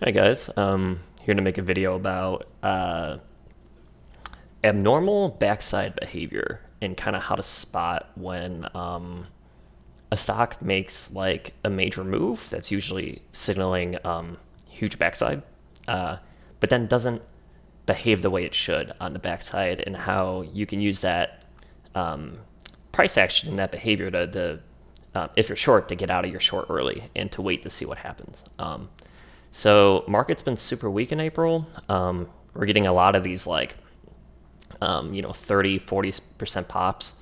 Hi guys, here to make a video about abnormal backside behavior and kind of how to spot when a stock makes like a major move that's usually signaling huge backside, but then doesn't behave the way it should on the backside, and how you can use that price action and that behavior to if you're short, to get out of your short early and to wait to see what happens. So market's been super weak in April. We're getting a lot of these like, 30, 40% pops.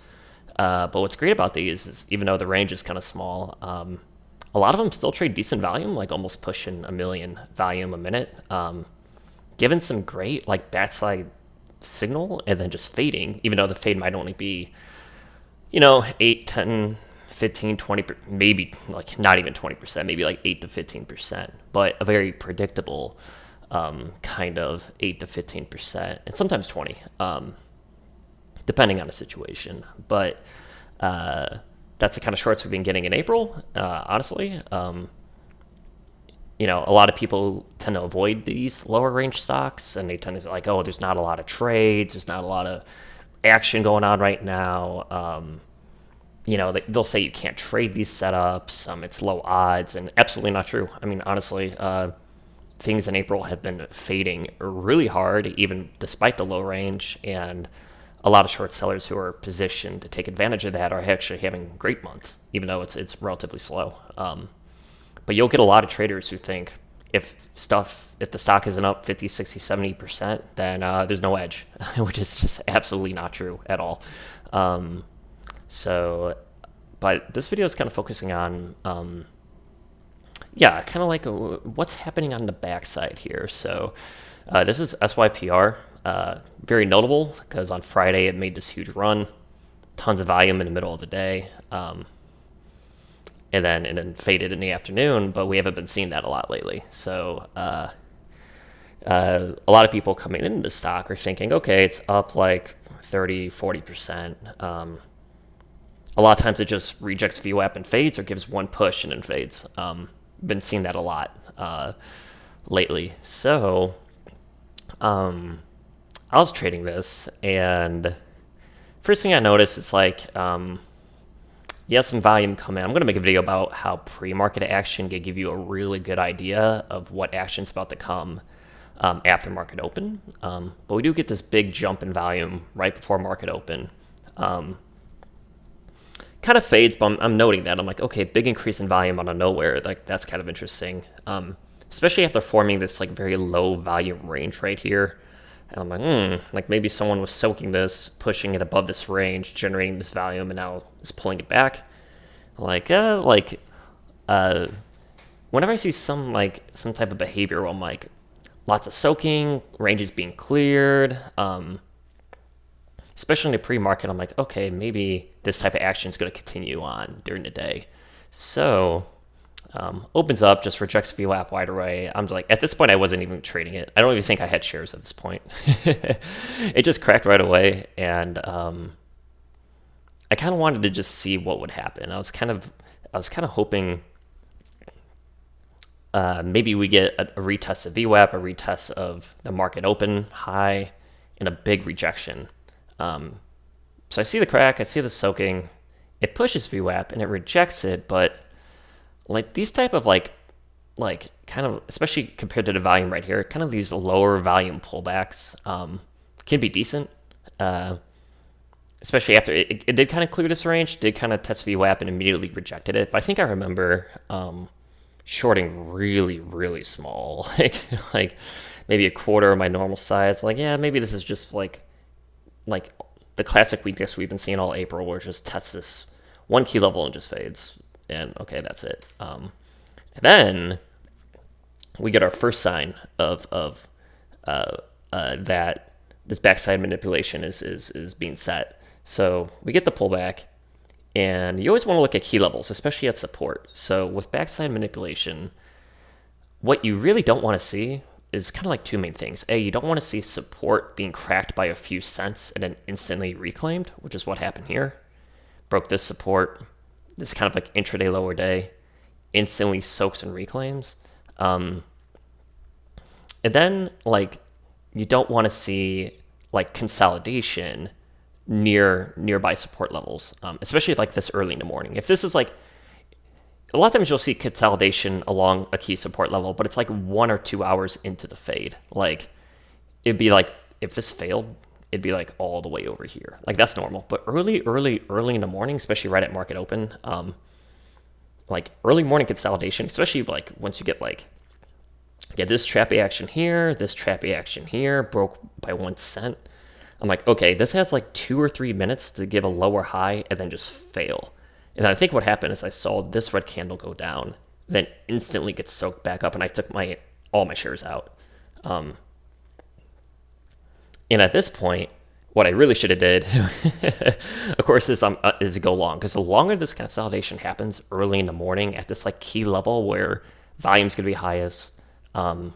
But what's great about these is even though the range is kind of small, a lot of them still trade decent volume, like almost pushing a million volume a minute. Given some great like backside signal and then just fading, even though the fade might only be, 8, 10, 15, 20, maybe like not even 20%, maybe like 8 to 15%, but a very predictable kind of 8 to 15%, and sometimes 20, depending on the situation. But that's the kind of shorts we've been getting in April, honestly. A lot of people tend to avoid these lower range stocks, and they tend to say like, oh, there's not a lot of trades, there's not a lot of action going on right now. They'll say you can't trade these setups. It's low odds, and absolutely not true. I mean, honestly, things in April have been fading really hard, even despite the low range. And a lot of short sellers who are positioned to take advantage of that are actually having great months, even though it's relatively slow. But you'll get a lot of traders who think if the stock isn't up 50, 60, 70%, then there's no edge, which is just absolutely not true at all. But this video is kind of focusing on, kind of like what's happening on the backside here. So this is SYPR, very notable because on Friday it made this huge run, tons of volume in the middle of the day, and then faded in the afternoon. But we haven't been seeing that a lot lately. So a lot of people coming into the stock are thinking, okay, it's up like 30, 40%. A lot of times it just rejects VWAP and fades, or gives one push and then fades. Been seeing that a lot lately. So I was trading this, and first thing I noticed, it's like, some volume come in. I'm going to make a video about how pre-market action can give you a really good idea of what action's about to come after market open. But we do get this big jump in volume right before market open. Kind of fades, but I'm noting that. I'm like, okay, big increase in volume out of nowhere. Like, that's kind of interesting, especially after forming this like very low volume range right here. And I'm like maybe someone was soaking this, pushing it above this range, generating this volume, and now is pulling it back. Whenever I see some type of behavior where I'm like, lots of soaking, ranges being cleared, especially in the pre-market, I'm like, okay, maybe this type of action is going to continue on during the day. So opens up, just rejects VWAP wide array. I'm like, at this point, I wasn't even trading it. I don't even think I had shares at this point. It just cracked right away, and I kind of wanted to just see what would happen. I was kind of hoping maybe we get a retest of VWAP, a retest of the market open high, and a big rejection. So I see the crack, I see the soaking, it pushes VWAP and it rejects it, but like these type of like kind of, especially compared to the volume right here, kind of these lower volume pullbacks can be decent, especially after it did kind of clear this range, did kind of test VWAP and immediately rejected it. But I think I remember shorting really, really small, like maybe a quarter of my normal size. Like, yeah, maybe this is just like the classic weakness we've been seeing all April, where it just tests this one key level and just fades, and okay, that's it. And then we get our first sign of that this backside manipulation is being set. So we get the pullback, and you always want to look at key levels, especially at support. So with backside manipulation, what you really don't want to see is kind of like two main things. A, you don't want to see support being cracked by a few cents and then instantly reclaimed, which is what happened here. Broke this support, this kind of like intraday lower day, instantly soaks and reclaims. And then like you don't want to see like consolidation nearby support levels, especially like this early in the morning. If this is like a lot of times you'll see consolidation along a key support level, but it's like 1 or 2 hours into the fade. Like it'd be like if this failed, it'd be like all the way over here. Like that's normal. But early in the morning, especially right at market open, like early morning consolidation, especially like once you get like this trappy action here, this trappy action here, broke by 1 cent. I'm like, okay, this has like 2 or 3 minutes to give a lower high and then just fail. And I think what happened is I saw this red candle go down, then instantly get soaked back up, and I took all my shares out. And at this point, what I really should have did, of course, is go long, because the longer this consolidation happens early in the morning at this like key level where volume's gonna be highest, I'm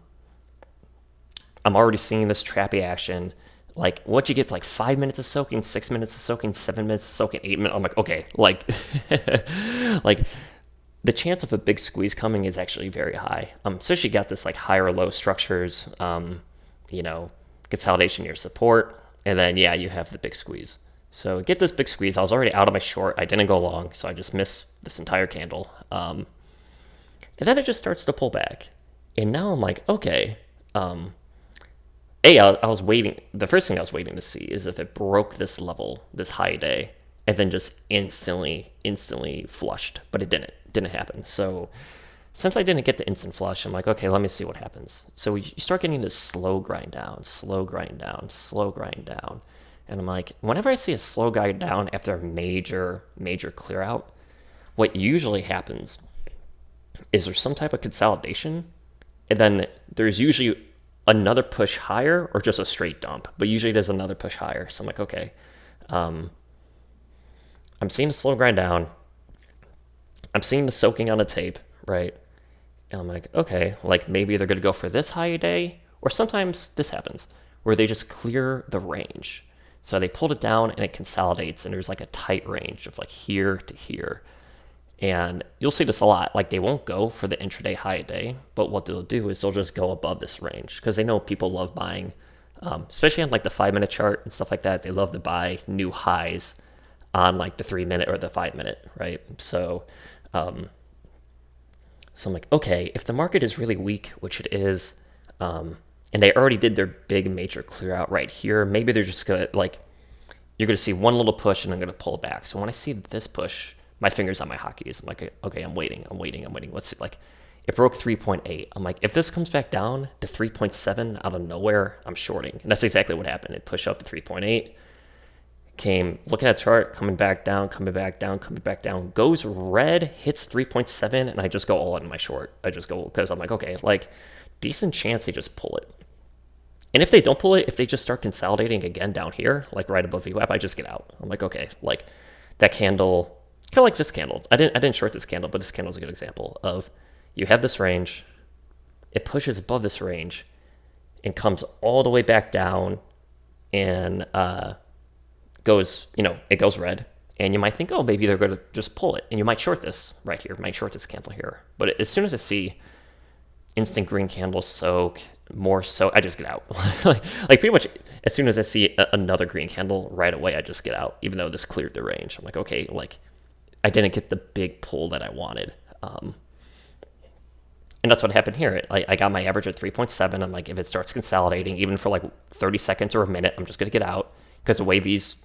already seeing this trappy action. Like once you get to like 5 minutes of soaking, 6 minutes of soaking, 7 minutes of soaking, 8 minutes, I'm like, okay, like, like the chance of a big squeeze coming is actually very high. Especially you got this like high or low structures, consolidation near support, and then you have the big squeeze. So get this big squeeze. I was already out of my short. I didn't go long, so I just missed this entire candle. And then it just starts to pull back, and now I'm like, okay. I was waiting. The first thing I was waiting to see is if it broke this level, this high day, and then just instantly flushed. But it didn't happen. So since I didn't get the instant flush, I'm like, okay, let me see what happens. So you start getting this slow grind down, and I'm like, whenever I see a slow grind down after a major clear out, what usually happens is there's some type of consolidation, and then there's usually another push higher or just a straight dump, but usually there's another push higher. So I'm like, okay, I'm seeing a slow grind down. I'm seeing the soaking on the tape, right? And I'm like, okay, like maybe they're going to go for this high day, or sometimes this happens where they just clear the range. So they pulled it down and it consolidates, and there's like a tight range of like here to here. And you'll see this a lot. Like they won't go for the intraday high day, but what they'll do is they'll just go above this range because they know people love buying, especially on like the 5-minute chart and stuff like that. They love to buy new highs on like the 3-minute or the 5-minute, right? So, I'm like, okay, if the market is really weak, which it is, and they already did their big major clear out right here, maybe they're just gonna like, you're gonna see one little push and I'm gonna pull it back. So when I see this push, my fingers on my hotkeys. I'm like, okay, I'm waiting. Let's see, like, it broke 3.8. I'm like, if this comes back down to 3.7 out of nowhere, I'm shorting. And that's exactly what happened. It pushed up to 3.8, came, looking at the chart, coming back down, goes red, hits 3.7, and I just go all in my short. I just go, because I'm like, okay, like, decent chance they just pull it. And if they don't pull it, if they just start consolidating again down here, like right above VWAP, I just get out. I'm like, okay, like, that candle, kind of like this candle. I didn't short this candle, but this candle is a good example of you have this range, it pushes above this range and comes all the way back down and goes, it goes red. And you might think, oh, maybe they're going to just pull it. And you might short this right here, might short this candle here. But as soon as I see instant green candle soak, more so, I just get out. like pretty much as soon as I see another green candle right away, I just get out, even though this cleared the range. I'm like, okay, like, I didn't get the big pull that I wanted. And that's what happened here. I got my average at 3.7. I'm like, if it starts consolidating, even for like 30 seconds or a minute, I'm just going to get out. Because the way these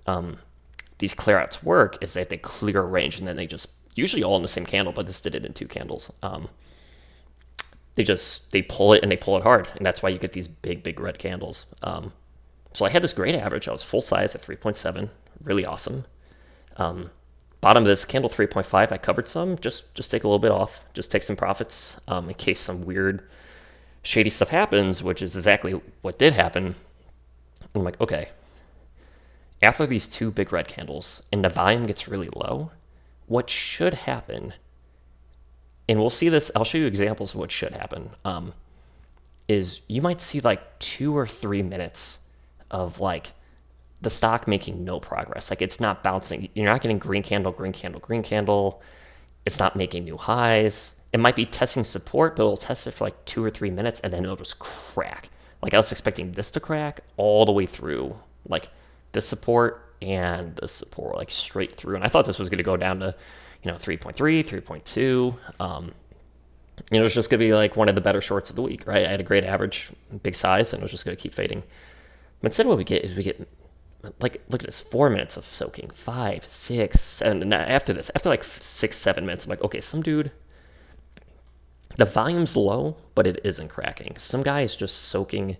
clearouts work is that they clear a range and then they just, usually all in the same candle, but this did it in 2 candles. They pull it and they pull it hard. And that's why you get these big red candles. So I had this great average. I was full size at 3.7, really awesome. Bottom of this candle 3.5, I covered some, just take a little bit off, just take some profits in case some weird shady stuff happens, which is exactly what did happen. I'm like, okay, after these 2 big red candles and the volume gets really low, what should happen, and we'll see this, I'll show you examples of what should happen, is you might see like 2 or 3 minutes of like the stock making no progress. Like it's not bouncing. You're not getting green candle. It's not making new highs. it might be testing support, but it'll test it for like 2 or 3 minutes and then it'll just crack. Like I was expecting this to crack all the way through, like this support and this support, like straight through. And I thought this was going to go down to, 3.3, 3.2. It was just going to be like one of the better shorts of the week, right? I had a great average, big size, and it was just going to keep fading. But instead, what we get is like, look at this, 4 minutes of soaking, 5, 6, 7. And after this, after like 6, 7 minutes, I'm like, okay, some dude, the volume's low, but it isn't cracking. Some guy is just soaking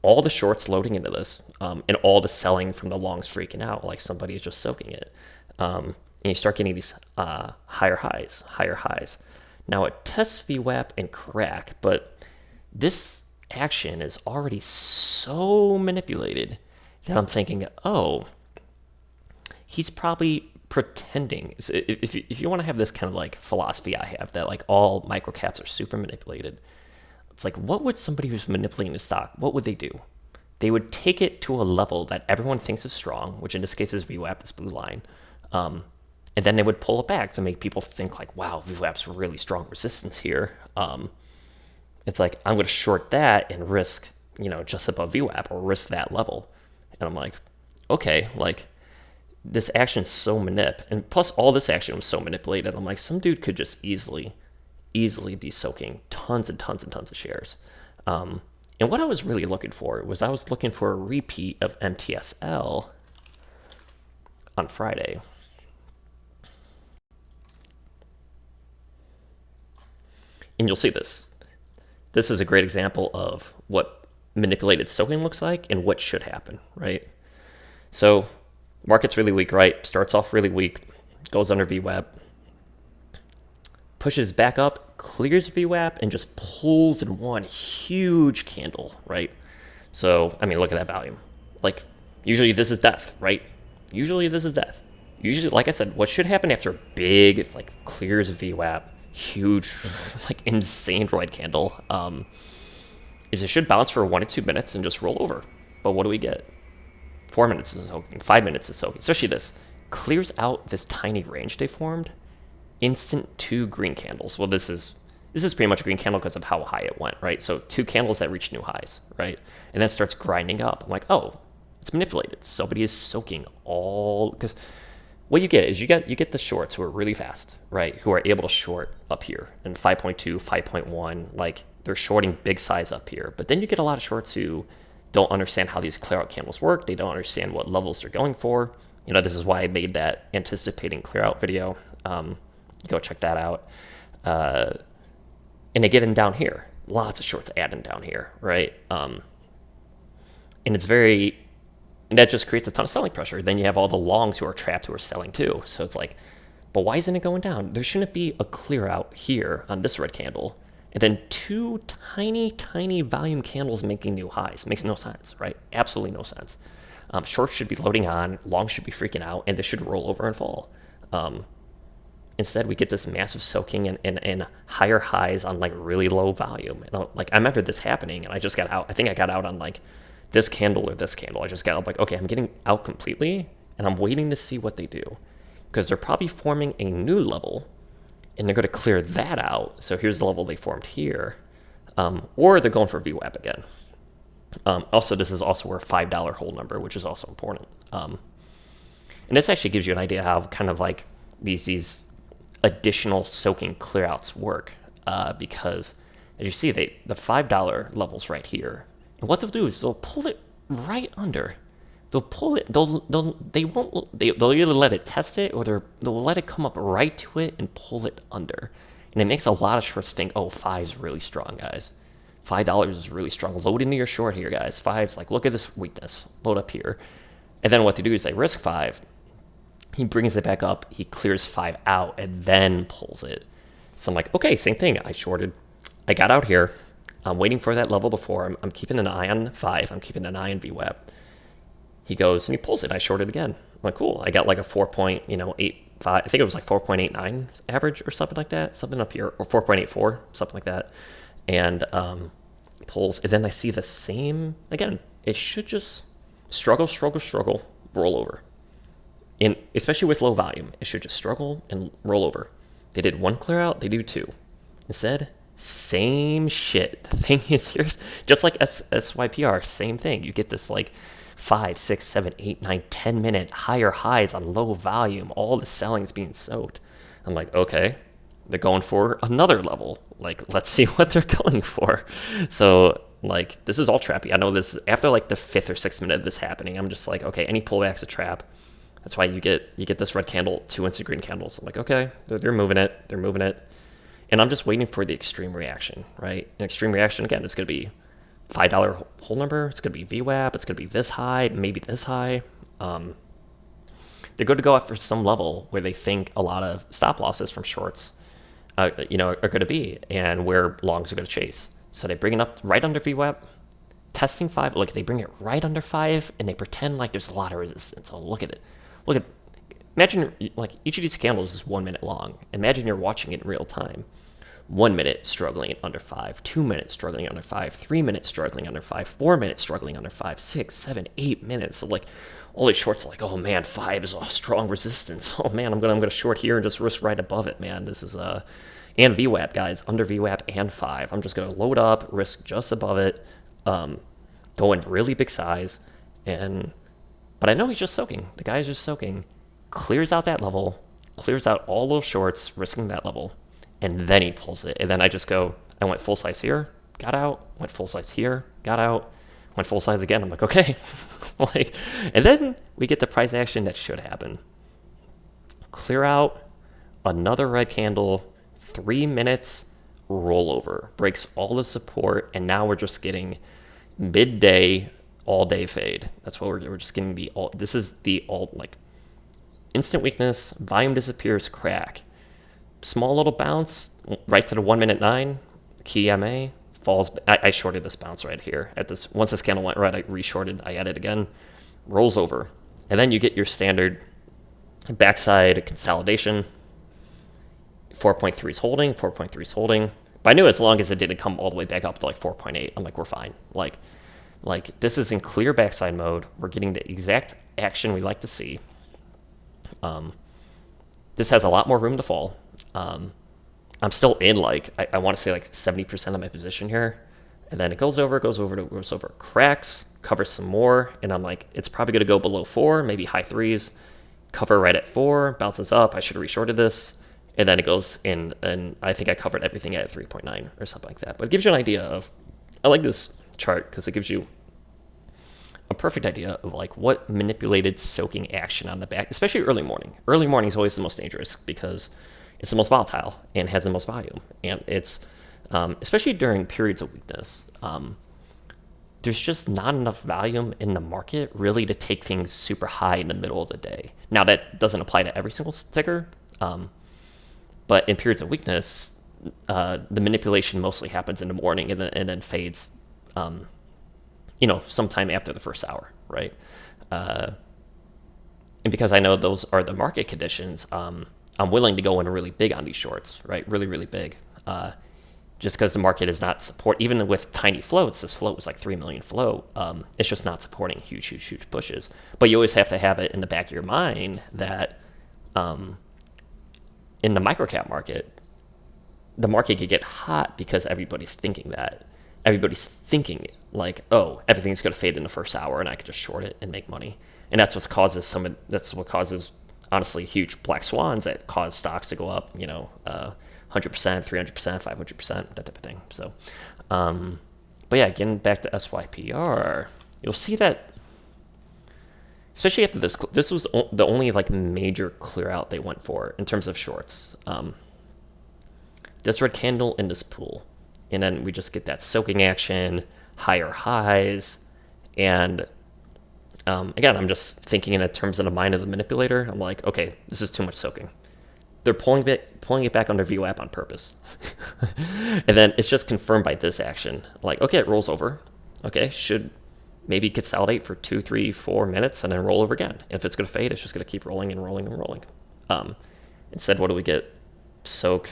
all the shorts loading into this, and all the selling from the longs freaking out, like somebody is just soaking it. And you start getting these higher highs. Now it tests VWAP and crack, but this action is already so manipulated that I'm thinking, oh, he's probably pretending. So if you want to have this kind of like philosophy I have, that like all microcaps are super manipulated, it's like, what would somebody who's manipulating the stock, what would they do? They would take it to a level that everyone thinks is strong, which in this case is VWAP, this blue line, and then they would pull it back to make people think like, wow, VWAP's really strong resistance here. It's like, I'm going to short that and risk, just above VWAP, or risk that level. And I'm like, okay, like this action's so manip, and plus all this action was so manipulated. I'm like, some dude could just easily be soaking tons and tons and tons of shares. And what I was really looking for was, I was looking for a repeat of MTSL on Friday. And you'll see this. This is a great example of what manipulated soaking looks like and what should happen, right? So market's really weak, right? Starts off really weak, goes under VWAP, pushes back up, clears VWAP, and just pulls in one huge candle, right? So, I mean, look at that volume. Like, usually this is death, right? Usually, like I said, what should happen after a big, like, clears VWAP, huge, like, insane red candle, is it should bounce for 1 to 2 minutes and just roll over. But what do we get? 4 minutes of soaking, 5 minutes of soaking, especially this. Clears out this tiny range they formed, instant 2 green candles. Well, this is pretty much a green candle because of how high it went, right? So 2 candles that reach new highs, right? And then starts grinding up. I'm like, oh, it's manipulated. Somebody is soaking all, because what you get is you get the shorts who are really fast, right? Who are able to short up here in 5.2, 5.1, like they're shorting big size up here. But then you get a lot of shorts who don't understand how these clear out candles work. They don't understand what levels they're going for. This is why I made that anticipating clear out video. Go check that out. And they get in down here. Lots of shorts adding down here, right? And that just creates a ton of selling pressure. Then you have all the longs who are trapped who are selling too. So it's like, but why isn't it going down? There shouldn't be a clear out here on this red candle, and then 2 tiny volume candles making new highs. Makes no sense, right? Absolutely no sense. Shorts should be loading on, longs should be freaking out, and this should roll over and fall. Instead, we get this massive soaking and higher highs on like really low volume. And I remember this happening, and I just got out. I think I got out on like this candle or this candle. I just got up like, okay, I'm getting out completely, and I'm waiting to see what they do, because they're probably forming a new level, and they're going to clear that out. So here's the level they formed here, or they're going for VWAP again. Also, this is also our $5 hold number, which is also important. And this actually gives you an idea how kind of like these additional soaking clearouts work, because as you see, the $5 levels right here, and what they'll do is they'll pull it right under. They'll pull it. They'll either let it test it, or they'll let it come up right to it and pull it under. And it makes a lot of shorts think, oh, 5's really strong, guys. $5 is really strong. Load into your short here, guys. 5's like, look at this weakness. Load up here. And then what they do is they risk 5. He brings it back up. He clears 5 out and then pulls it. So I'm like, okay, same thing. I got out here. I'm waiting for that level before. I'm keeping an eye on 5. I'm keeping an eye on VWAP. He goes and he pulls it. I shorted again. I'm like, cool. I got like a 4.85. I think it was like 4.89 average or something like that. Something up here, or 4.84, something like that. And pulls. And then I see the same again. It should just struggle, roll over. And especially with low volume, it should just struggle and roll over. They did 1 clear out. They do 2. Instead, same shit. The thing is, here's just like SYPR, same thing. You get this like 5, 6, 7, 8, 9, 10 minute higher highs on low volume. All the selling's being soaked. I'm like, okay, they're going for another level. Like, let's see what they're going for. So, like, this is all trappy. I know this after like the 5th or 6th minute of this happening. I'm just like, okay, any pullback's a trap. That's why you get this red candle, 2 instant green candles. I'm like, okay, they're moving it. They're moving it. And I'm just waiting for the extreme reaction, right? An extreme reaction, again, it's going to be $5 whole number. It's going to be VWAP. It's going to be this high, maybe this high. They're going to go after some level where they think a lot of stop losses from shorts, are going to be, and where longs are going to chase. So they bring it up right under VWAP, testing 5. Look, they bring it right under 5, and they pretend like there's a lot of resistance. Oh, look at it. Imagine like each of these candles is 1 minute long. Imagine you're watching it in real time. 1 minute struggling under 5, 2 minutes struggling under 5, 3 minutes struggling under 5, 4 minutes struggling under 5, 6, 7, 8 minutes. So like all these shorts are like, oh man, 5 is a strong resistance. Oh man, I'm gonna short here and just risk right above it, man. This is and VWAP, guys, under VWAP and 5. I'm just gonna load up, risk just above it, go in really big size, but I know he's just soaking. The guy is just soaking, clears out that level, clears out all those shorts, risking that level. And then he pulls it. And then I just go, I went full size here, got out, went full size here, got out, went full size again. I'm like, okay. And then we get the price action that should happen. Clear out, another red candle, 3 minutes, rollover, breaks all the support, and now we're just getting midday, all day fade. That's what we're just getting this is the like instant weakness, volume disappears, crack. Small little bounce right to the 1 minute 9 key MA falls. I shorted this bounce right here at this. Once this candle went red, I reshorted. I added again, rolls over, and then you get your standard backside consolidation. 4.3 is holding. 4.3 is holding. But I knew as long as it didn't come all the way back up to like 4.8, I'm like, we're fine. Like this is in clear backside mode. We're getting the exact action we like to see. This has a lot more room to fall. I'm still in I want to say like 70% of my position here, and then it goes over, cracks, covers some more, and I'm like, it's probably going to go below 4, maybe high 3s, cover right at 4, bounces up. I should have reshorted this, and then it goes in, and I think I covered everything at 3.9 or something like that. But it gives you an idea of, I like this chart because it gives you a perfect idea of like what manipulated soaking action on the back, especially early morning. Early morning is always the most dangerous because it's the most volatile and has the most volume. And it's, especially during periods of weakness, there's just not enough volume in the market really to take things super high in the middle of the day. Now that doesn't apply to every single ticker, but in periods of weakness, the manipulation mostly happens in the morning and then fades, sometime after the first hour, right? And because I know those are the market conditions, I'm willing to go in really big on these shorts, right? Really, really big. Just because the market is not even with tiny floats, this float was like 3 million float. It's just not supporting huge pushes. But you always have to have it in the back of your mind that in the microcap market, the market could get hot because everybody's thinking that. Everybody's thinking like, oh, everything's going to fade in the first hour and I could just short it and make money. And that's what causes honestly huge black swans that cause stocks to go up, 100%, 300%, 500%, that type of thing. So, but yeah, getting back to SYPR, you'll see that, especially after this was the only like major clear out they went for in terms of shorts. This red candle in this pool, and then we just get that soaking action, higher highs, and again, I'm just thinking in terms of the mind of the manipulator. I'm like, okay, this is too much soaking. They're pulling it back under VWAP on purpose. And then it's just confirmed by this action. Like, okay, it rolls over. Okay, should maybe consolidate for 2, 3, 4 minutes and then roll over again. If it's going to fade, it's just going to keep rolling and rolling and rolling. Instead, what do we get? Soak.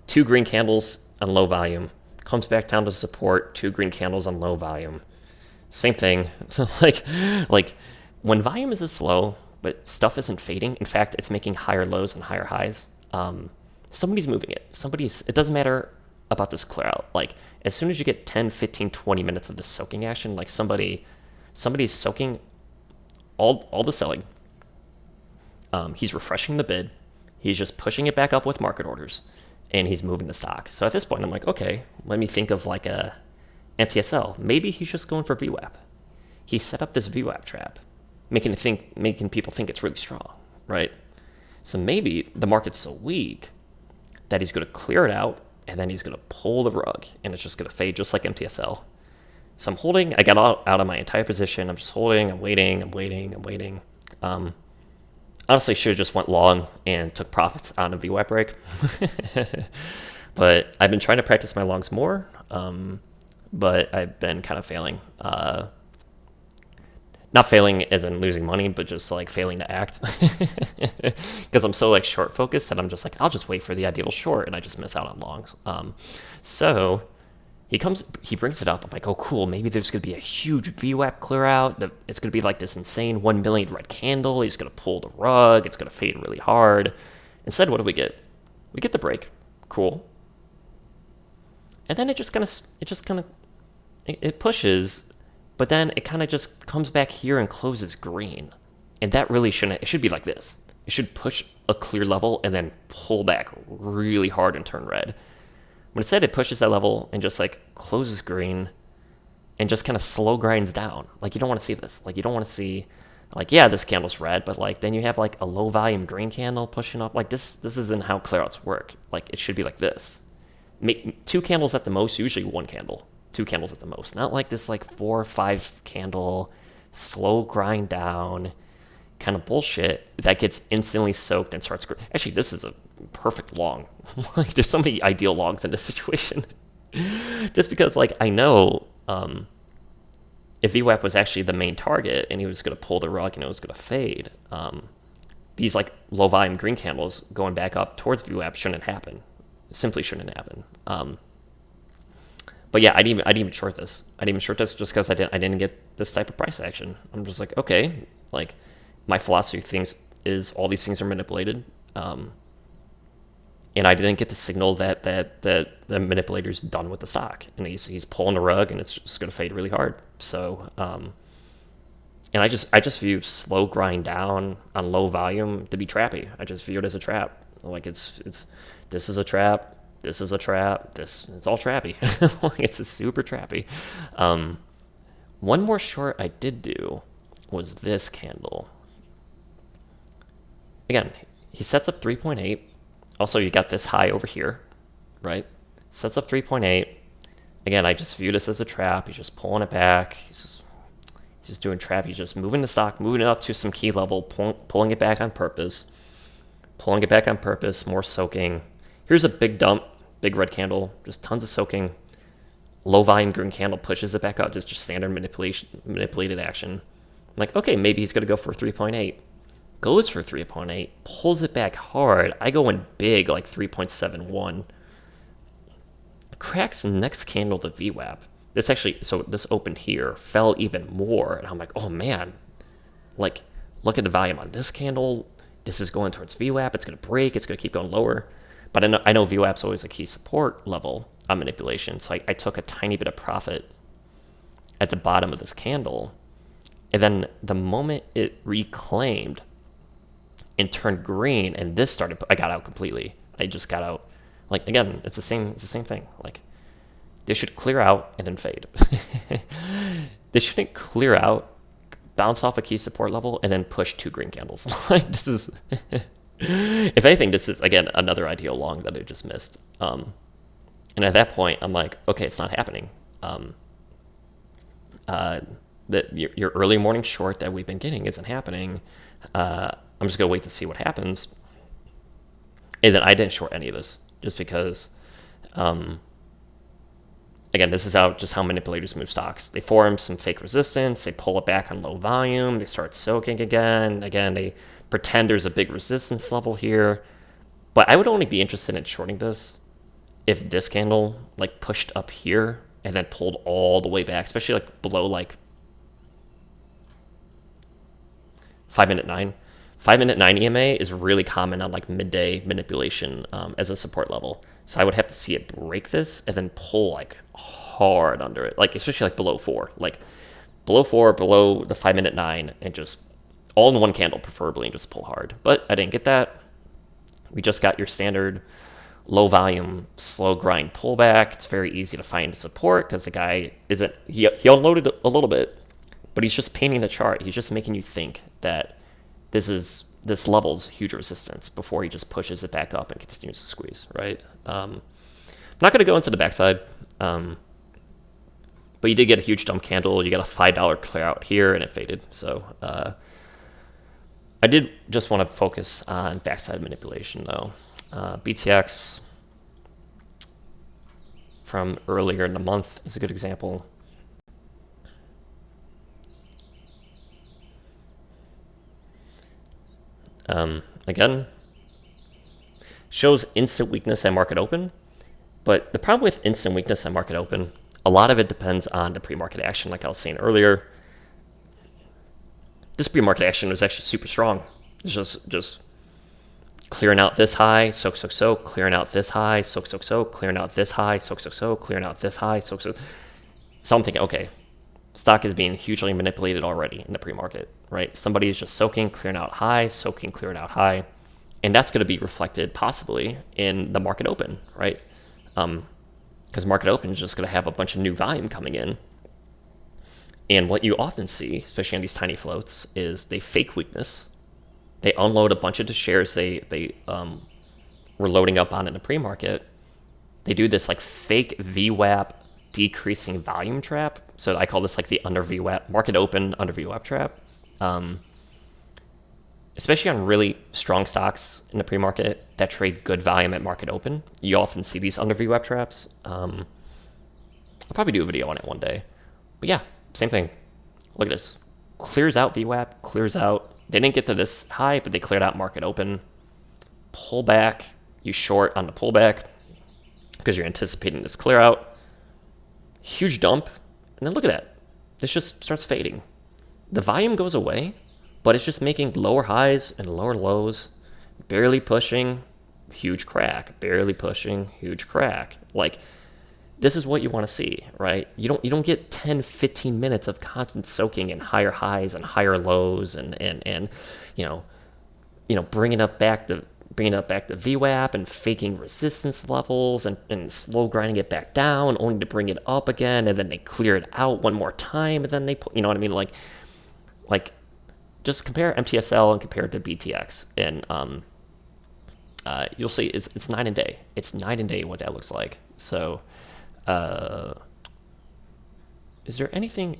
2 green candles on low volume. Comes back down to support. 2 green candles on low volume. Same thing. like when volume is this low, but stuff isn't fading. In fact, it's making higher lows and higher highs. somebody's moving it. It doesn't matter about this clear out. Like, as soon as you get 10, 15, 20 minutes of this soaking action, like somebody's soaking all the selling. He's refreshing the bid. He's just pushing it back up with market orders, and he's moving the stock. So at this point, I'm like, okay, let me think of like a MTSL. Maybe he's just going for VWAP. He set up this VWAP trap, making people think it's really strong, right? So maybe the market's so weak that he's going to clear it out, and then he's going to pull the rug, and it's just going to fade just like MTSL. So I'm holding. I got out of my entire position. I'm just holding. I'm waiting. Honestly, should have just went long and took profits on a VWAP break. But I've been trying to practice my longs more, but I've been kind of failing. Not failing as in losing money, but just like failing to act. Because I'm so like short focused that I'm just like, I'll just wait for the ideal short, and I just miss out on longs. So he brings it up. I'm like, oh, cool. Maybe there's going to be a huge VWAP clear out. It's going to be like this insane 1 million red candle. He's going to pull the rug. It's going to fade really hard. Instead, what do we get? We get the break. Cool. And then it pushes, but then it kind of just comes back here and closes green. And that really shouldn't. It should be like this. It should push a clear level and then pull back really hard and turn red. But instead, it pushes that level and just like closes green and just kind of slow grinds down. Like, you don't want to see this. Like, you don't want to see, like, yeah, this candle's red, but like then you have like a low volume green candle pushing up. Like, this isn't how clearouts work. Like, it should be like this. Make 2 candles at the most, usually 1 candle. 2 candles at the most. Not like this like 4 or 5 candle slow grind down kind of bullshit that gets instantly soaked and starts. Actually, this is a perfect long. Like, there's so many ideal longs in this situation. Just because, like, I know if VWAP was actually the main target and he was going to pull the rug and it was going to fade, these like low volume green candles going back up towards VWAP shouldn't happen. Simply shouldn't happen. But yeah, I didn't even short this. I didn't even short this just because I didn't get this type of price action. I'm just like, okay, like, my philosophy is all these things are manipulated, and I didn't get the signal that the manipulator's done with the stock, and he's pulling the rug, and it's just going to fade really hard. So, and I just view slow grind down on low volume to be trappy. I just view it as a trap. Like, this is a trap. This is a trap. It's all trappy. Like, it's super trappy. One more short I did do was this candle. Again, he sets up 3.8. Also, you got this high over here, right? Sets up 3.8. Again, I just view this as a trap. He's just pulling it back. He's just doing trap. He's just moving the stock, moving it up to some key level, pulling it back on purpose. More soaking. Here's a big dump, big red candle, just tons of soaking. Low volume green candle pushes it back up, just standard manipulated action. I'm like, okay, maybe he's going to go for 3.8. Goes for 3.8, pulls it back hard. I go in big, like 3.71. Cracks the next candle to VWAP. This opened here, fell even more, and I'm like, oh man, like, look at the volume on this candle. This is going towards VWAP. It's going to break. It's going to keep going lower. But I know VWAP's always a key support level on manipulation, so I took a tiny bit of profit at the bottom of this candle, and then the moment it reclaimed and turned green, and this started, I got out completely. I just got out. Like, again, it's the same thing. Like, this should clear out and then fade. This shouldn't clear out, bounce off a key support level, and then push 2 green candles. Like, this is, if anything, this is, again, another ideal long that I just missed. And at that point, I'm like, okay, it's not happening. Your early morning short that we've been getting isn't happening. I'm just going to wait to see what happens. And then I didn't short any of this just because, again, this is how manipulators move stocks. They form some fake resistance. They pull it back on low volume. They start soaking again. Again, they pretend there's a big resistance level here. But I would only be interested in shorting this if this candle like pushed up here and then pulled all the way back, especially like below like 5-minute 9. 5-minute 9 EMA is really common on like midday manipulation as a support level. So I would have to see it break this and then pull like hard under it, like especially like below 4, like below 4, below the 5-minute 9, and just all in one candle preferably, and just pull hard. But I didn't get that. We just got your standard low volume, slow grind pullback. It's very easy to find support because the guy isn't, he unloaded a little bit, but he's just painting the chart. He's just making you think that this level's huge resistance before he just pushes it back up and continues to squeeze, right? I'm not going to go into the backside, but you did get a huge dump candle. You got a $5 clear out here, and it faded. So I did just want to focus on backside manipulation, though. BTX from earlier in the month is a good example. Again, shows instant weakness at market open, but the problem with instant weakness at market open, a lot of it depends on the pre-market action, like I was saying earlier. This pre-market action was actually super strong. It's just clearing out this high, soak, clearing out this high, soak, clearing out this high, soak, clearing out this high, soak. So I'm thinking, okay, stock is being hugely manipulated already in the pre-market, right? Somebody is just soaking, clearing out high, soaking, clearing out high. And that's going to be reflected possibly in the market open, right? Because market open is just going to have a bunch of new volume coming in. And what you often see, especially on these tiny floats, is they fake weakness. They unload a bunch of the shares they were loading up on in the pre-market. They do this like fake VWAP decreasing volume trap. So I call this like the under VWAP, market open under VWAP trap. Especially on really strong stocks in the pre-market that trade good volume at market open, you often see these under VWAP traps. I'll probably do a video on it one day. But yeah, same thing. Look at this. Clears out VWAP, clears out. They didn't get to this high, but they cleared out market open. Pull back. You short on the pullback because you're anticipating this clear out. Huge dump. And then look at that. This just starts fading. The volume goes away, but it's just making lower highs and lower lows, barely pushing, huge crack, barely pushing, huge crack. Like, this is what you want to see, right? You don't get 10, 15 minutes of constant soaking and higher highs and higher lows and bringing up back the VWAP and faking resistance levels and slow grinding it back down, only to bring it up again, and then they clear it out one more time, and then they put, you know what I mean? Like just compare MTSL and compare it to BTX, and you'll see it's night and day. It's night and day what that looks like. So, is there anything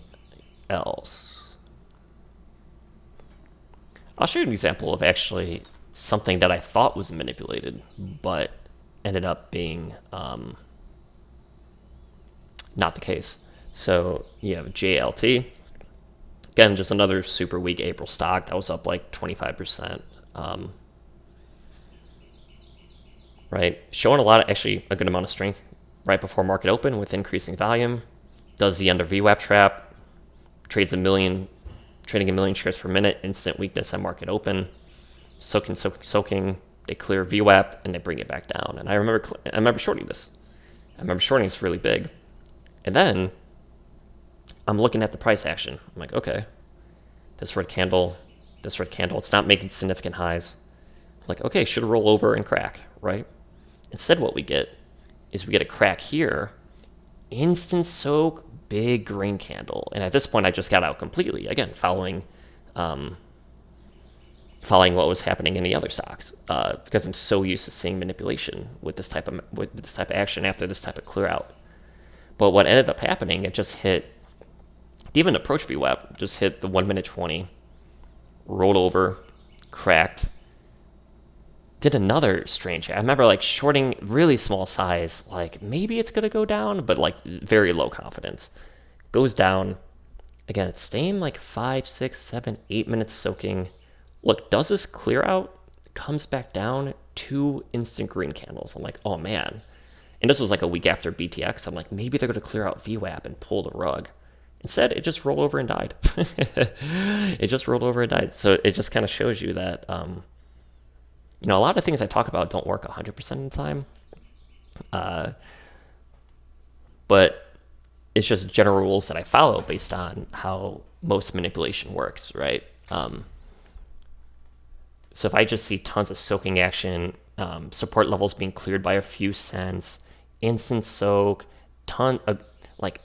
else? I'll show you an example of actually something that I thought was manipulated, but ended up being not the case. So you have JLT. Again, just another super weak April stock that was up like 25%. Right? Showing actually a good amount of strength right before market open with increasing volume. Does the under VWAP trap. Trading a million shares per minute. Instant weakness at market open. Soaking. They clear VWAP and they bring it back down. And I remember shorting this. I remember shorting this really big. And then I'm looking at the price action. I'm like, okay, this red candle, it's not making significant highs. I'm like, okay, should roll over and crack, right? Instead, what we get is we get a crack here, instant soak, big green candle. And at this point, I just got out completely, again, following what was happening in the other stocks, because I'm so used to seeing manipulation with this type of action after this type of clear out. But what ended up happening, it just hit, even approach VWAP, just hit the 1 minute 20, rolled over, cracked, did another strange. I remember like shorting really small size, like maybe it's gonna go down, but like very low confidence. Goes down. Again, it's staying like 5, 6, 7, 8 minutes soaking. Look, does this clear out? Comes back down, 2 instant green candles. I'm like, oh man. And this was like a week after BTX. I'm like, maybe they're gonna clear out VWAP and pull the rug. Instead, it just rolled over and died. It just rolled over and died. So it just kind of shows you that, a lot of things I talk about don't work 100% of the time. But it's just general rules that I follow based on how most manipulation works, right? So if I just see tons of soaking action, support levels being cleared by a few cents, instant soak, like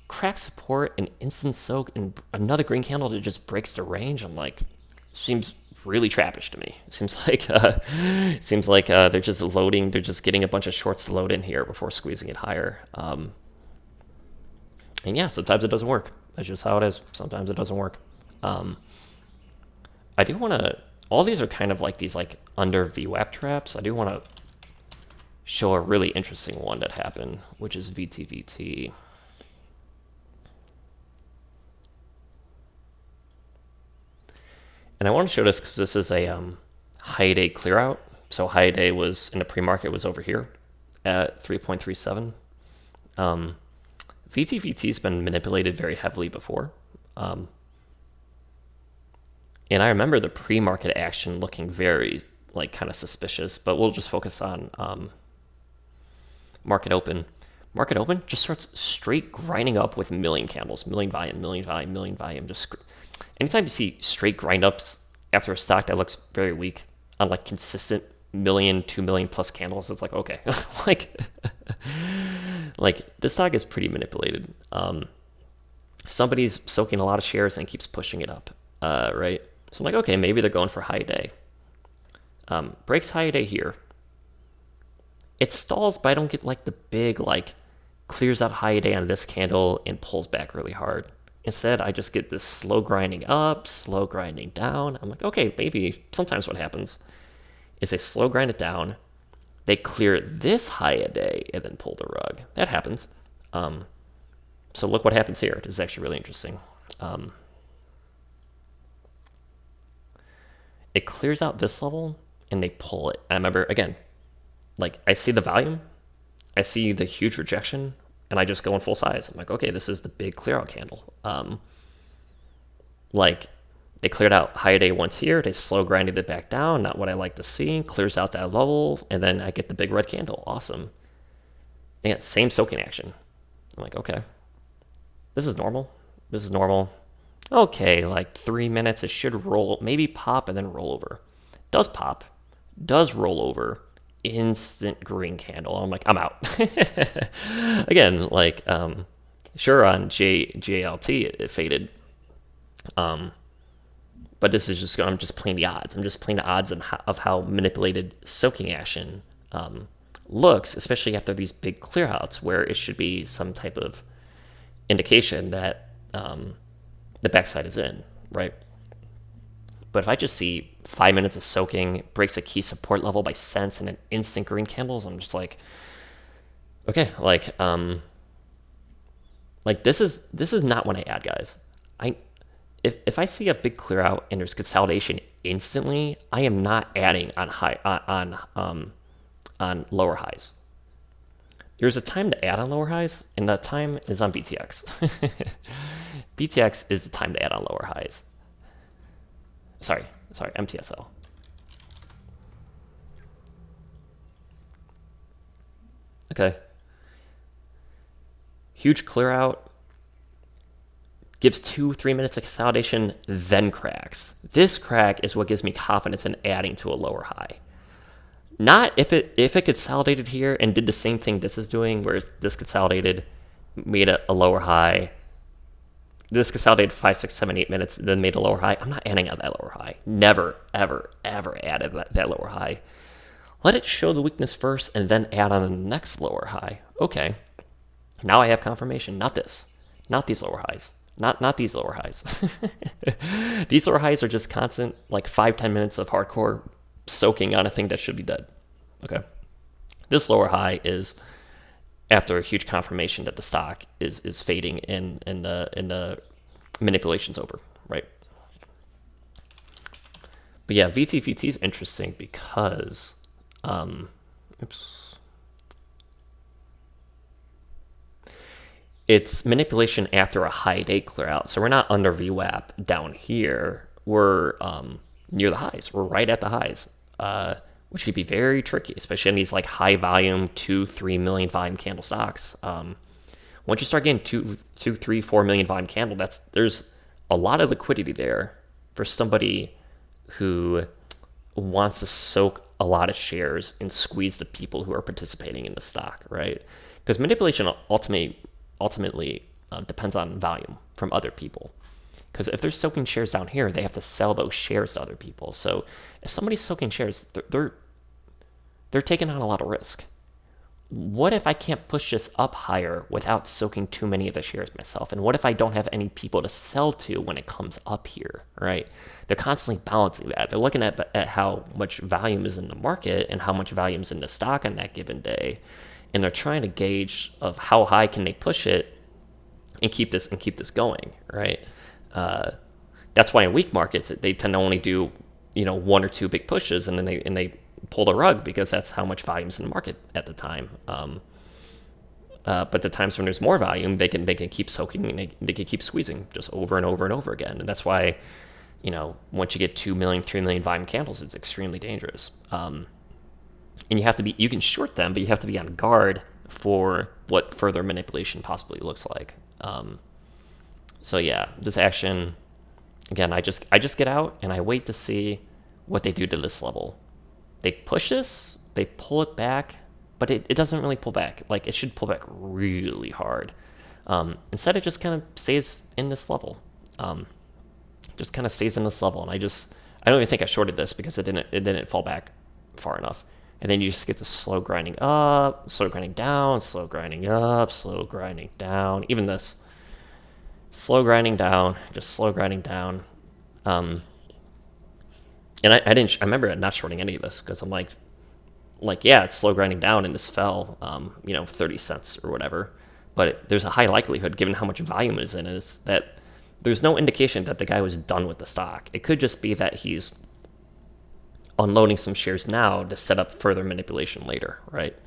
crack support and instant soak and another green candle that just breaks the range, I'm like, seems really trappish to me. Seems like they're just loading, they're just getting a bunch of shorts to load in here before squeezing it higher. And yeah, sometimes it doesn't work. That's just how it is. Sometimes it doesn't work. I do want to, all these are kind of like these like under VWAP traps. I do want to show a really interesting one that happened, which is VTVT. And I want to show this because this is a high day clear out. So high day was in the pre-market was over here at 3.37. VTVT's been manipulated very heavily before. And I remember the pre-market action looking very like kind of suspicious, but we'll just focus on market open. Market open just starts straight grinding up with million candles, million volume. Just anytime you see straight grind ups after a stock that looks very weak on like consistent 1 million, 2 million plus candles, it's like, okay, like this stock is pretty manipulated. Somebody's soaking a lot of shares and keeps pushing it up, right? So I'm like, okay, maybe they're going for high day. Breaks high day here. It stalls, but I don't get like the big, like clears out high day on this candle and pulls back really hard. Instead, I just get this slow grinding up, slow grinding down. I'm like, okay, maybe sometimes what happens is they slow grind it down, they clear this high a day, and then pull the rug. That happens. So look what happens here. This is actually really interesting. It clears out this level, and they pull it. And I remember, again, like I see the volume, I see the huge rejection, and I just go in full size. I'm like, okay, this is the big clear out candle. Like they cleared out high day once here, they slow grinded it back down, not what I like to see, clears out that level, and then I get the big red candle. Awesome. And same soaking action. I'm like, okay, this is normal. This is normal. Okay, like 3 minutes, it should roll, maybe pop and then roll over. Does pop, does roll over, instant green candle. I'm like, I'm out. Again, like, sure, on JLT it faded. But this is just, I'm just playing the odds. I'm just playing the odds of how manipulated soaking action looks, especially after these big clearouts where it should be some type of indication that the backside is in, right? But if I just see 5 minutes of soaking, breaks a key support level by cents, and an instant green candles, I'm just like, okay, like this is not when I add, guys. If I see a big clear out and there's consolidation instantly, I am not adding on lower highs. There's a time to add on lower highs, and that time is on BTX. BTX is the time to add on lower highs. Sorry, MTSL. Okay. Huge clear out. Gives 2-3 minutes of consolidation, then cracks. This crack is what gives me confidence in adding to a lower high. Not if it consolidated here and did the same thing this is doing, where this consolidated, made a lower high. This consolidated 5, 6, 7, 8 minutes, then made a lower high. I'm not adding on that lower high. Never, ever, ever added that lower high. Let it show the weakness first and then add on the next lower high. Okay. Now I have confirmation. Not this. Not these lower highs. Not these lower highs. These lower highs are just constant, like 5-10 minutes of hardcore soaking on a thing that should be dead. Okay. This lower high is after a huge confirmation that the stock is fading and the manipulation's over, right? But yeah, VTVT is interesting because it's manipulation after a high day clear out. So we're not under VWAP down here. We're near the highs. We're right at the highs, which could be very tricky, especially in these like high volume 2-3 million volume candle stocks. Once you start getting 2-3-4 million volume candle, there's a lot of liquidity there for somebody who wants to soak a lot of shares and squeeze the people who are participating in the stock, right? Because manipulation ultimately depends on volume from other people. Because if they're soaking shares down here, they have to sell those shares to other people. So if somebody's soaking shares, they're taking on a lot of risk. What if I can't push this up higher without soaking too many of the shares myself? And what if I don't have any people to sell to when it comes up here, right? They're constantly balancing that. They're looking at how much volume is in the market and how much volume is in the stock on that given day. And they're trying to gauge of how high can they push it and keep this going, right? That's why in weak markets, they tend to only do, 1 or 2 big pushes and then they pull the rug because that's how much volume's in the market at the time. But the times when there's more volume, they can keep soaking and they can keep squeezing just over and over and over again. And that's why, once you get 2 million, 3 million volume candles, it's extremely dangerous. And you can short them, but you have to be on guard for what further manipulation possibly looks like. So yeah, this action, again, I just get out and I wait to see what they do to this level. They push this, they pull it back, but it doesn't really pull back. Like, it should pull back really hard. Instead, it just kind of stays in this level. Just kind of stays in this level. And I don't even think I shorted this because it didn't fall back far enough. And then you just get the slow grinding up, slow grinding down, slow grinding up, slow grinding down. Even this. Slow grinding down, just slow grinding down. And I remember not shorting any of this because I'm like, yeah, it's slow grinding down and this fell, 30 cents or whatever. But there's a high likelihood, given how much volume is in it, that there's no indication that the guy was done with the stock. It could just be that he's unloading some shares now to set up further manipulation later, right?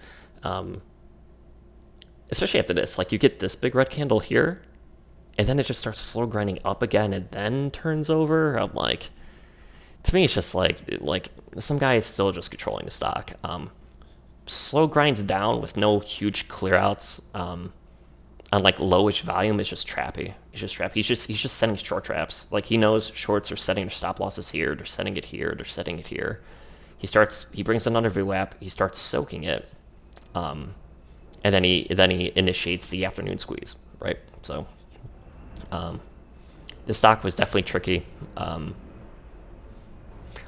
Especially after this, like you get this big red candle here, and then it just starts slow grinding up again and then turns over. I'm like, to me, it's just like some guy is still just controlling the stock. Slow grinds down with no huge clear outs on like lowish volume is just trappy. It's just trappy. He's just setting short traps. Like he knows shorts are setting their stop losses here. They're setting it here. They're setting it here. He brings another VWAP. He starts soaking it, and then he initiates the afternoon squeeze. Right. So, the stock was definitely tricky. A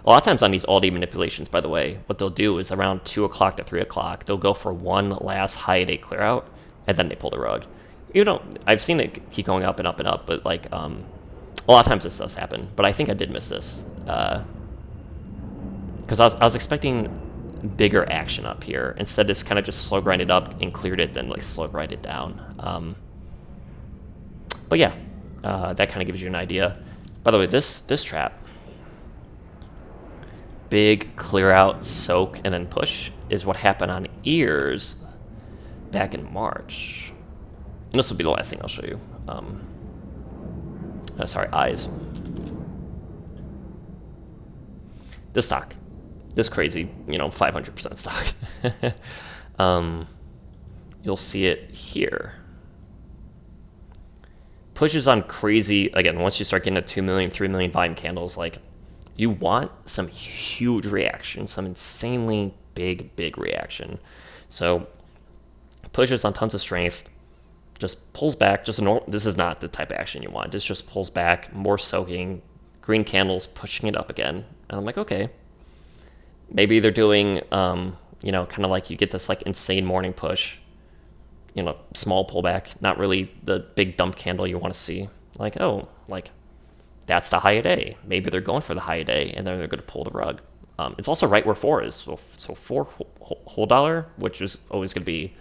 lot of times on these all-day manipulations, by the way, what they'll do is around 2 o'clock to 3 o'clock, they'll go for one last high-day clear-out, and then they pull the rug. I've seen it keep going up and up and up, but like a lot of times this does happen. But I think I did miss this because I was expecting bigger action up here. Instead, this kind of just slow grinded up and cleared it, then like slow grinded down. But yeah, that kind of gives you an idea. By the way, this trap, big clear out, soak, and then push, is what happened on ears back in March. And this will be the last thing I'll show you. Sorry, eyes. This stock, this crazy, 500% stock. You'll see it here. Pushes on crazy, again, once you start getting to 2 million, 3 million volume candles, like, you want some huge reaction, some insanely big reaction. So pushes on tons of strength, just pulls back. This is not the type of action you want. This just pulls back, more soaking, green candles, pushing it up again. And I'm like, okay, maybe they're doing, kind of like you get this like insane morning push, small pullback, not really the big dump candle you want to see. Like, oh, like, that's the high of day. Maybe they're going for the high of day, and then they're going to pull the rug. It's also right where 4 is. So 4 whole dollar, which is always going to be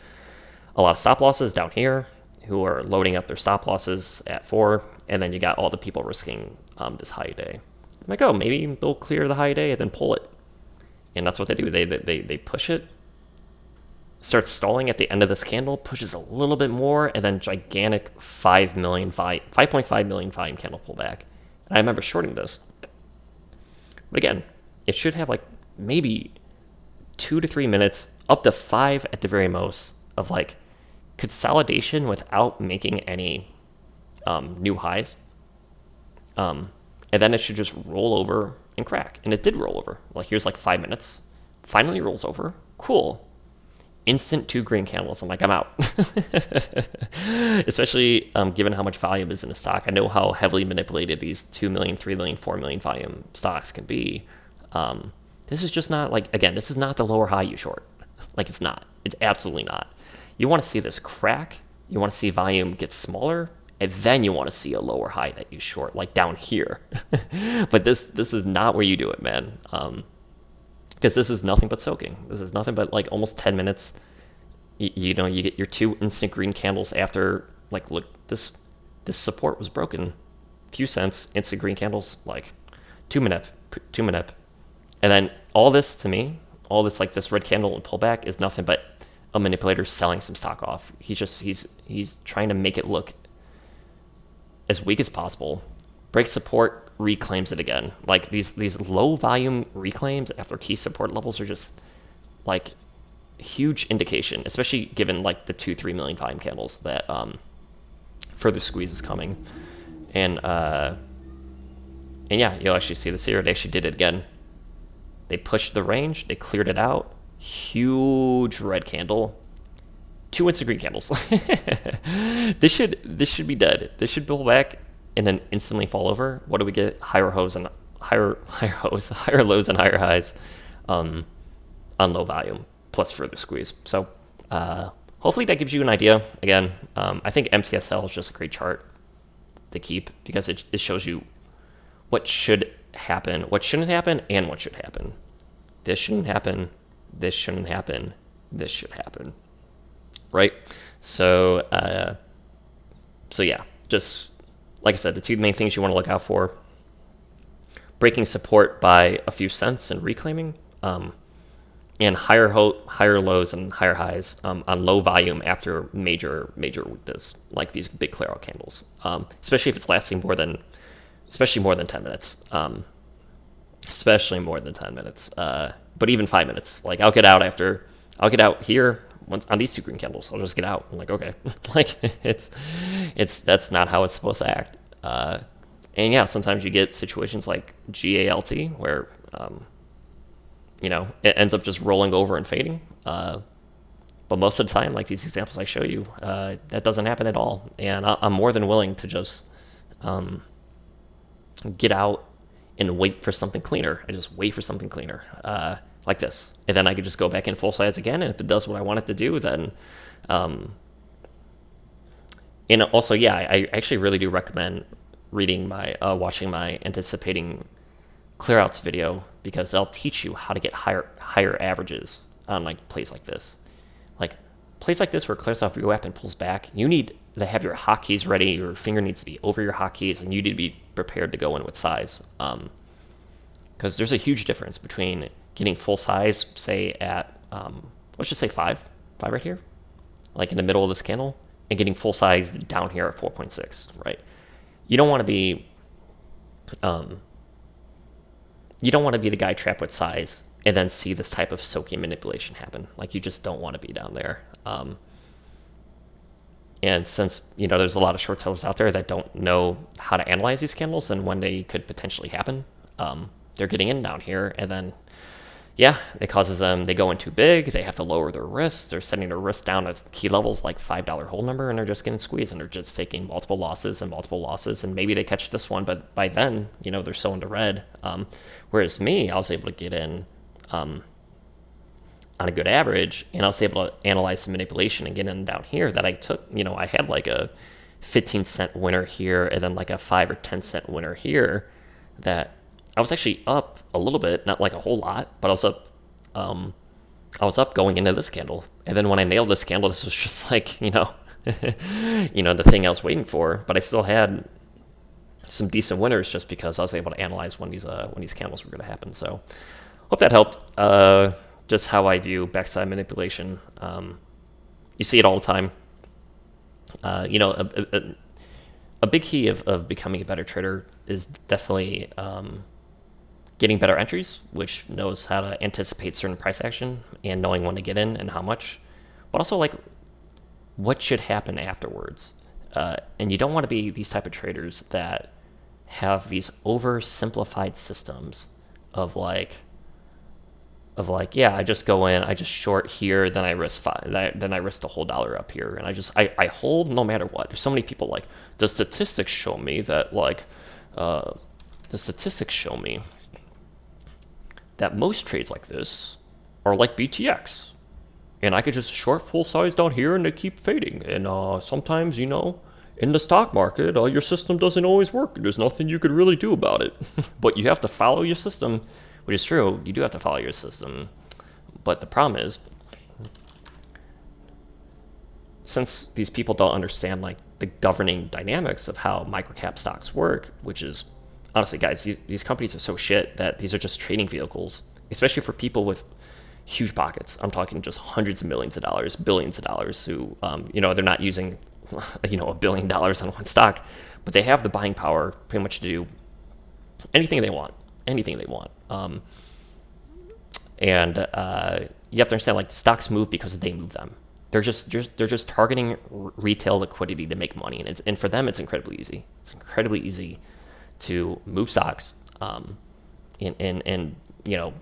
a lot of stop losses down here who are loading up their stop losses at 4, and then you got all the people risking this high of day. I'm like, oh, maybe they'll clear the high of day and then pull it. And that's what they do. They push it, starts stalling at the end of this candle, pushes a little bit more, and then gigantic 5.5 million volume candle pullback. And I remember shorting this. But again, it should have like maybe 2 to 3 minutes, up to 5 at the very most, of like consolidation without making any new highs. And then it should just roll over and crack. And it did roll over. Like, here's like 5 minutes. Finally rolls over. Cool. Instant 2 green candles. I'm like, I'm out. Especially given how much volume is in the stock. I know how heavily manipulated these 2 million, 3 million, 4 million volume stocks can be. This is just not like, again, this is not the lower high you short. Like, it's not. It's absolutely not. You want to see this crack. You want to see volume get smaller. And then you want to see a lower high that you short, like down here. But this is not where you do it, man. Because this is nothing but soaking. This is nothing but like almost 10 minutes. You get your 2 instant green candles after, like, look, this support was broken. Few cents, instant green candles, like 2 minute. And then all this, to me, all this, like this red candle and pullback is nothing but a manipulator selling some stock off. He's trying to make it look as weak as possible. Breaks support, reclaims it again. Like these low volume reclaims after key support levels are just like huge indication, especially given like the 2-3 million volume candles that further squeeze is coming. And yeah, you'll actually see this here. They actually did it again. They pushed the range, they cleared it out. Huge red candle. 2 instant green candles. This should be dead. This should pull back and then instantly fall over. What do we get? Higher lows and higher highs on low volume plus further squeeze. So hopefully that gives you an idea. Again, I think MTSL is just a great chart to keep because it shows you what should happen, what shouldn't happen, and what should happen. This shouldn't happen. This shouldn't happen. This should happen. Right? So yeah, just like I said, the 2 main things you want to look out for: breaking support by a few cents and reclaiming, and higher lows and higher highs on low volume after major weakness, like these big clear out candles, especially if it's lasting more than 10 minutes, especially more than 10 minutes, but even 5 minutes. Like I'll get out here on these 2 green candles. I'll just get out. I'm like, okay, like that's not how it's supposed to act. And yeah, sometimes you get situations like GALT where it ends up just rolling over and fading. But most of the time, like these examples I show you, that doesn't happen at all. And I'm more than willing to just get out and wait for something cleaner. I just wait for something cleaner, like this. And then I could just go back in full size again. And if it does what I want it to do, then, and also, yeah, I actually really do recommend watching my anticipating clearouts video, because they'll teach you how to get higher averages on like plays like this. Like plays like this where it clears off your weapon and pulls back, you need to have your hotkeys ready. Your finger needs to be over your hotkeys, and you need to be prepared to go in with size. Because there's a huge difference between getting full size, say at, let's just say 5 right here, like in the middle of this candle, and getting full size down here at 4.6, right? You don't want to be, the guy trapped with size and then see this type of soaking manipulation happen. Like, you just don't want to be down there. And since, there's a lot of short sellers out there that don't know how to analyze these candles and when they could potentially happen, they're getting in down here, and then, yeah, it causes them, they go in too big, they have to lower their risks, they're setting their risk down at key levels like $5 hold number, and they're just getting squeezed, and they're just taking multiple losses, and maybe they catch this one, but by then, they're so into red. Whereas me, I was able to get in on a good average, and I was able to analyze some manipulation and get in down here that I took, I had like a 15-cent winner here, and then like a 5 or 10-cent winner here, that I was actually up a little bit, not like a whole lot, but I was up going into this candle. And then when I nailed this candle, this was just like, the thing I was waiting for. But I still had some decent winners just because I was able to analyze when these candles were going to happen. So hope that helped. just how I view backside manipulation. You see it all the time. You know, a big key of becoming a better trader is definitely getting better entries, which knows how to anticipate certain price action and knowing when to get in and how much, but also like what should happen afterwards. And you don't want to be these type of traders that have these oversimplified systems of like, yeah, I just go in, I just short here, then I risk then I risk the whole dollar up here, and I hold no matter what. There's so many people like, the statistics show me that most trades like this are like BTX, and I could just short full size down here and they keep fading. And sometimes, you know, in the stock market, your system doesn't always work. There's nothing you could really do about it, but you have to follow your system. Which is true, you do have to follow your system. But the problem is, since these people don't understand like the governing dynamics of how microcap stocks work, which is, honestly guys, these companies are so shit that these are just trading vehicles, especially for people with huge pockets. I'm talking just hundreds of millions of dollars, billions of dollars, who, you know, they're not using, you know, $1 billion on one stock, but they have the buying power pretty much to do anything they want. And you have to understand, like, the stocks move because they move them. They're just targeting retail liquidity to make money, and for them it's incredibly easy. It's incredibly easy to move stocks, and you know,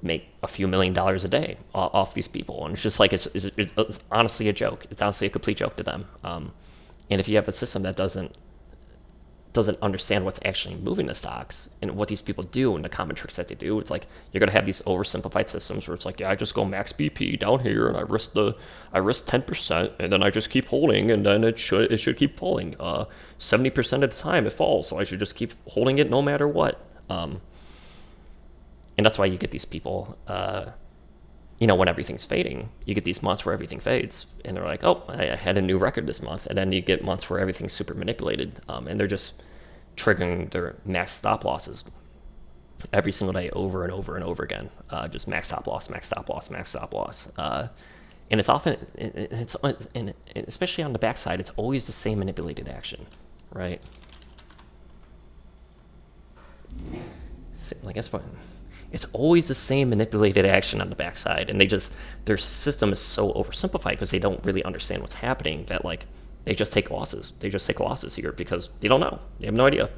make a few $1 million a day off these people. And it's just like it's honestly a joke. It's honestly a complete joke to them. And if you have a system that doesn't understand what's actually moving the stocks and what these people do and the common tricks that they do, it's like you're gonna have these oversimplified systems where it's like, yeah, I just go max BP down here and I risk 10%, and then I just keep holding, and then it should keep falling 70% of the time it falls, so I should just keep holding it no matter what. And that's why you get these people, you know, when everything's fading, you get these months where everything fades, and they're like, oh, I had a new record this month. And then you get months where everything's super manipulated, and they're just triggering their max stop losses every single day over and over and over again. Just max stop loss, max stop loss, max stop loss. And it's often, and especially on the backside, it's always the same manipulated action, right? Like, that's fine. It's always the same manipulated action on the backside, and their system is so oversimplified because they don't really understand what's happening, that like they just take losses. They just take losses here because they don't know. They have no idea.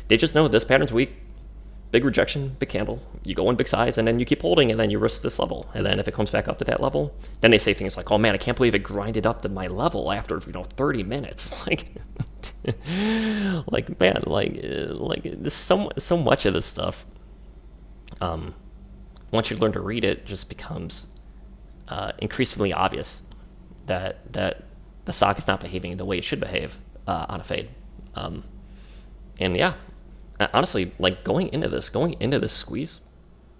They just know this pattern's weak, big rejection, big candle. You go in big size, and then you keep holding, and then you risk this level. And then if it comes back up to that level, then they say things like, "Oh man, I can't believe it grinded up to my level after 30 minutes." Like, man, like there's so much of this stuff. Once you learn to read it, just becomes increasingly obvious that the stock is not behaving the way it should behave on a fade. And yeah, honestly, like going into this squeeze,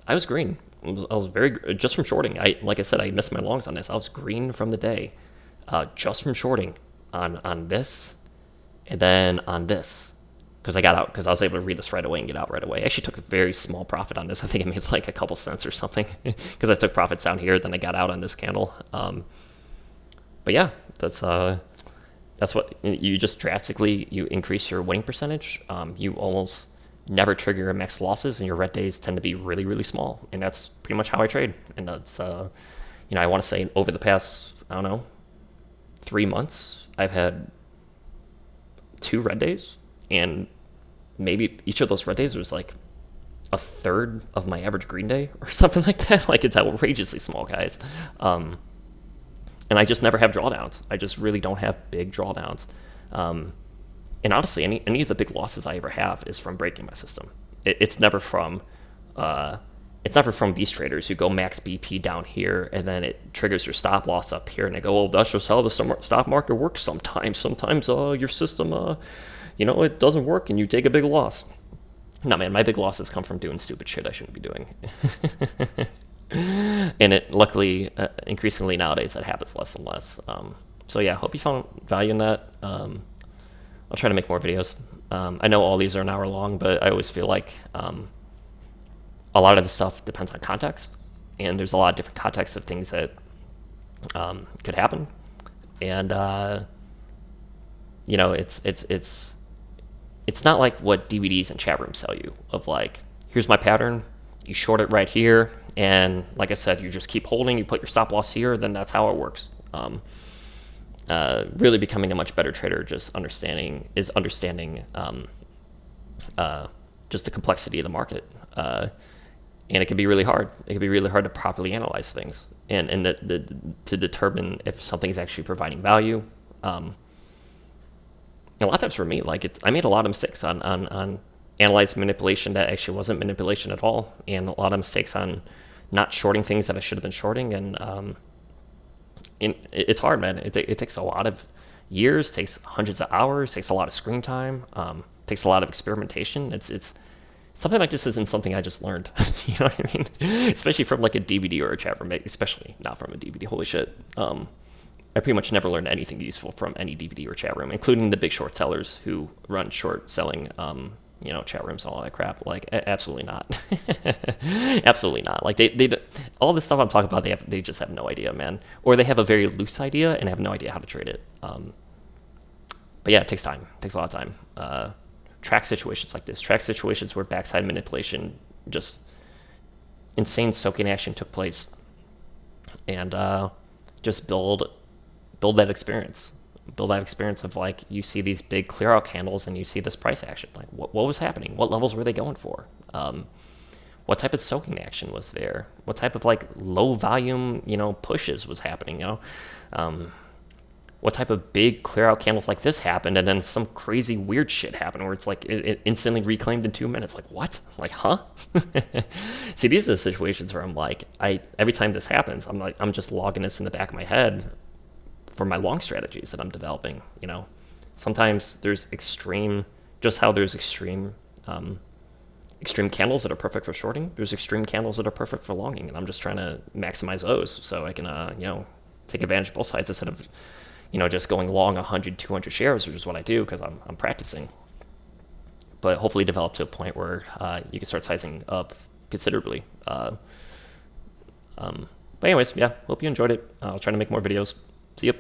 I was green. I was very, just from shorting. Like I said, I missed my longs on this. I was green from the day, just from shorting on this, and then on this. Because I got out, because I was able to read this right away and get out right away. I actually took a very small profit on this. I think I made like a couple cents or something, because I took profits down here, then I got out on this candle. But yeah, that's what you just drastically, you increase your winning percentage. You almost never trigger your max losses, and your red days tend to be really, really small. And that's pretty much how I trade. And that's, you know, I want to say over the past, I don't know, 3 months, I've had 2 red days. And maybe each of those red days was like a third of my average green day or something like that. Like, it's outrageously small, guys. And I just never have drawdowns. I just really don't have big drawdowns. And honestly, any of the big losses I ever have is from breaking my system. It's never from these traders who go max BP down here, and then it triggers your stop loss up here, and they go, oh, that's just how the stock market works sometimes. Sometimes your system, you know, it doesn't work, and you take a big loss. No, man, my big losses come from doing stupid shit I shouldn't be doing. And it, luckily, increasingly nowadays, that happens less and less. So yeah, hope you found value in that. I'll try to make more videos. I know all these are an hour long, but I always feel like a lot of the stuff depends on context. and there's a lot of different contexts of things that could happen. And it's not like what DVDs and chat rooms sell you of like, here's my pattern, you short it right here, and like I said, you just keep holding, you put your stop loss here, then that's how it works. Really becoming a much better trader, just understanding just the complexity of the market. And it can be really hard. It can be really hard to properly analyze things and to determine if something is actually providing value. A lot of times for me, like I made a lot of mistakes on analyzing manipulation that actually wasn't manipulation at all, and a lot of mistakes on not shorting things that I should have been shorting. And it's hard, man. It takes a lot of years, takes hundreds of hours, takes a lot of screen time, takes a lot of experimentation. It's something like this isn't something I just learned. You know what I mean? Especially from like a DVD or a chat room, especially not from a DVD. Holy shit. I pretty much never learned anything useful from any DVD or chat room, including the big short sellers who run short selling, chat rooms and all that crap. Like, absolutely not. Absolutely not. Like they all this stuff I'm talking about, they just have no idea, man. Or they have a very loose idea and have no idea how to trade it. But yeah, it takes time. It takes a lot of time. Track situations like this, track situations where backside manipulation, just insane soaking action took place, and just build that experience. Build that experience of like, you see these big clear out candles and you see this price action. Like, what was happening? What levels were they going for? What type of soaking action was there? What type of like low volume, pushes was happening? What type of big clear out candles like this happened, and then some crazy weird shit happened where it's like it instantly reclaimed in 2 minutes. Like, what? Like, huh? See, these are the situations where I'm like, every time this happens, I'm just logging this in the back of my head for my long strategies that I'm developing. Sometimes there's extreme candles that are perfect for shorting. There's extreme candles that are perfect for longing, and I'm just trying to maximize those so I can take advantage of both sides instead of just going long 100, 200 shares, which is what I do because I'm practicing. But hopefully develop to a point where you can start sizing up considerably. But anyways, yeah, hope you enjoyed it. I'll try to make more videos. See you.